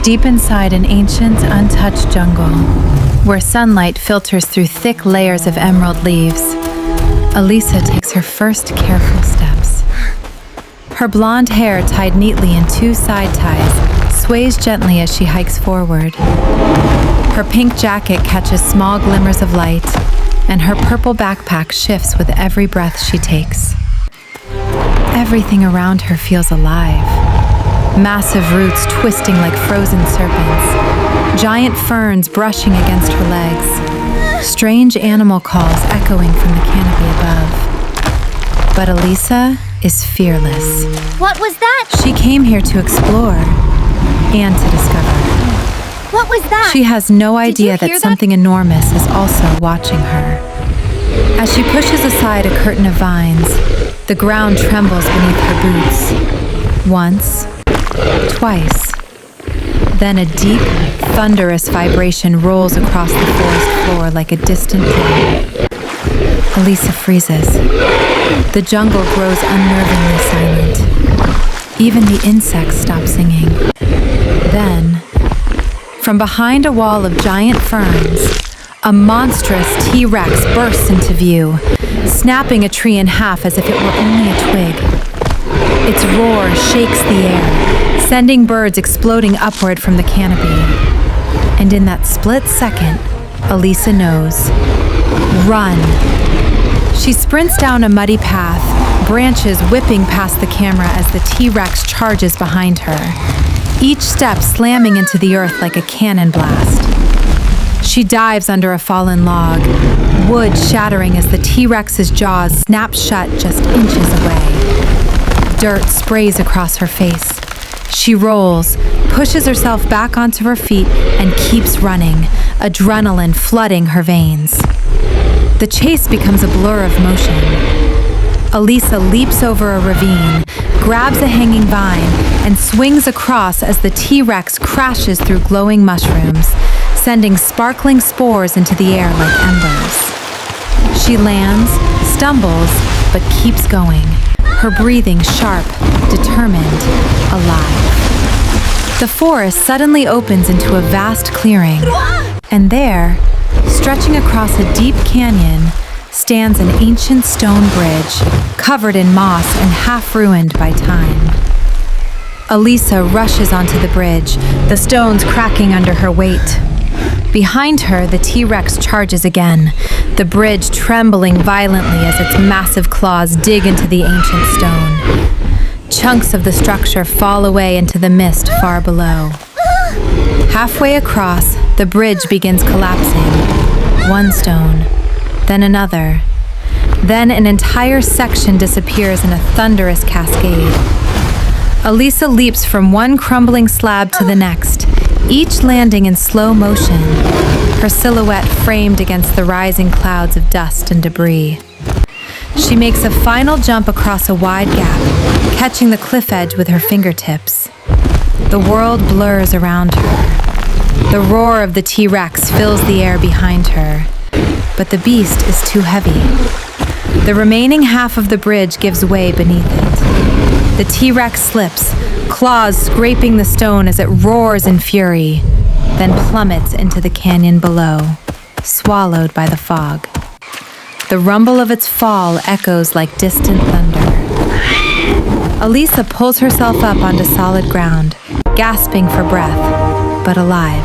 deep inside an ancient, untouched jungle, where sunlight filters through thick layers of emerald leaves, Alisa takes her first careful steps. Her blonde hair, tied neatly in 2 side ties, sways gently as she hikes forward. Her pink jacket catches small glimmers of light, and her purple backpack shifts with every breath she takes. Everything around her feels alive. Massive roots twisting like frozen serpents, giant ferns brushing against her legs, strange animal calls echoing from the canopy above. But Alisa is fearless. What was that? She came here to explore and to discover. What was that? She has no idea that something enormous is also watching her. As she pushes aside a curtain of vines, the ground trembles beneath her boots. Once, twice. Then a deep, thunderous vibration rolls across the forest floor like a distant drum. Alisa freezes. The jungle grows unnervingly silent. Even the insects stop singing. Then, from behind a wall of giant ferns, a monstrous T-Rex bursts into view, snapping a tree in half as if it were only a twig. Its roar shakes the air, sending birds exploding upward from the canopy. And in that split second, Alisa knows. Run! She sprints down a muddy path, branches whipping past the camera as the T-Rex charges behind her, each step slamming into the earth like a cannon blast. She dives under a fallen log, wood shattering as the T-Rex's jaws snap shut just inches away. Dirt sprays across her face. She rolls, pushes herself back onto her feet, and keeps running, adrenaline flooding her veins. The chase becomes a blur of motion. Alisa leaps over a ravine, grabs a hanging vine, and swings across as the T-Rex crashes through glowing mushrooms, sending sparkling spores into the air like embers. She lands, stumbles, but keeps going, her breathing sharp, determined, alive. The forest suddenly opens into a vast clearing, and there, stretching across a deep canyon, stands an ancient stone bridge, covered in moss and half-ruined by time. Alisa rushes onto the bridge, the stones cracking under her weight. Behind her, the T-Rex charges again, the bridge trembling violently as its massive claws dig into the ancient stone. Chunks of the structure fall away into the mist far below. Halfway across, the bridge begins collapsing. One stone, then another. Then an entire section disappears in a thunderous cascade. Alisa leaps from one crumbling slab to the next, each landing in slow motion, her silhouette framed against the rising clouds of dust and debris. She makes a final jump across a wide gap, catching the cliff edge with her fingertips. The world blurs around her. The roar of the T-Rex fills the air behind her, but the beast is too heavy. The remaining half of the bridge gives way beneath it. The T-Rex slips, claws scraping the stone as it roars in fury, then plummets into the canyon below, swallowed by the fog. The rumble of its fall echoes like distant thunder. Alisa pulls herself up onto solid ground, gasping for breath, but alive.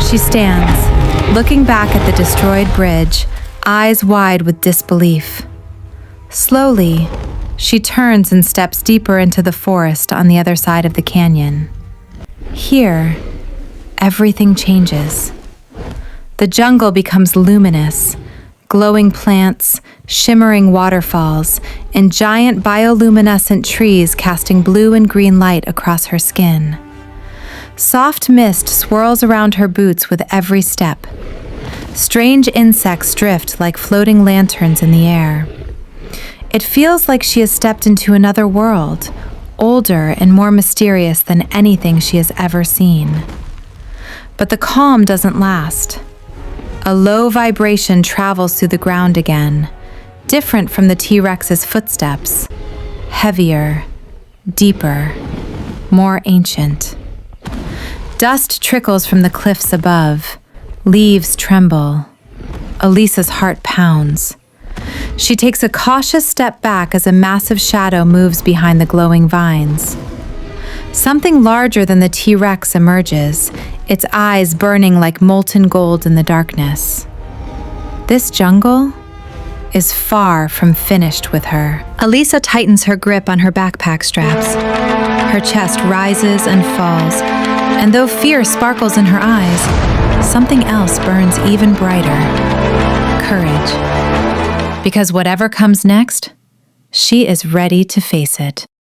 She stands, looking back at the destroyed bridge, eyes wide with disbelief. Slowly, she turns and steps deeper into the forest on the other side of the canyon. Here, everything changes. The jungle becomes luminous, glowing plants, shimmering waterfalls, and giant bioluminescent trees casting blue and green light across her skin. Soft mist swirls around her boots with every step. Strange insects drift like floating lanterns in the air. It feels like she has stepped into another world, older and more mysterious than anything she has ever seen. But the calm doesn't last. A low vibration travels through the ground again, different from the T-Rex's footsteps, heavier, deeper, more ancient. Dust trickles from the cliffs above. Leaves tremble. Alisa's heart pounds. She takes a cautious step back as a massive shadow moves behind the glowing vines. Something larger than the T-Rex emerges, its eyes burning like molten gold in the darkness. This jungle is far from finished with her. Alisa tightens her grip on her backpack straps. Her chest rises and falls, and though fear sparkles in her eyes, something else burns even brighter. Courage. Because whatever comes next, she is ready to face it.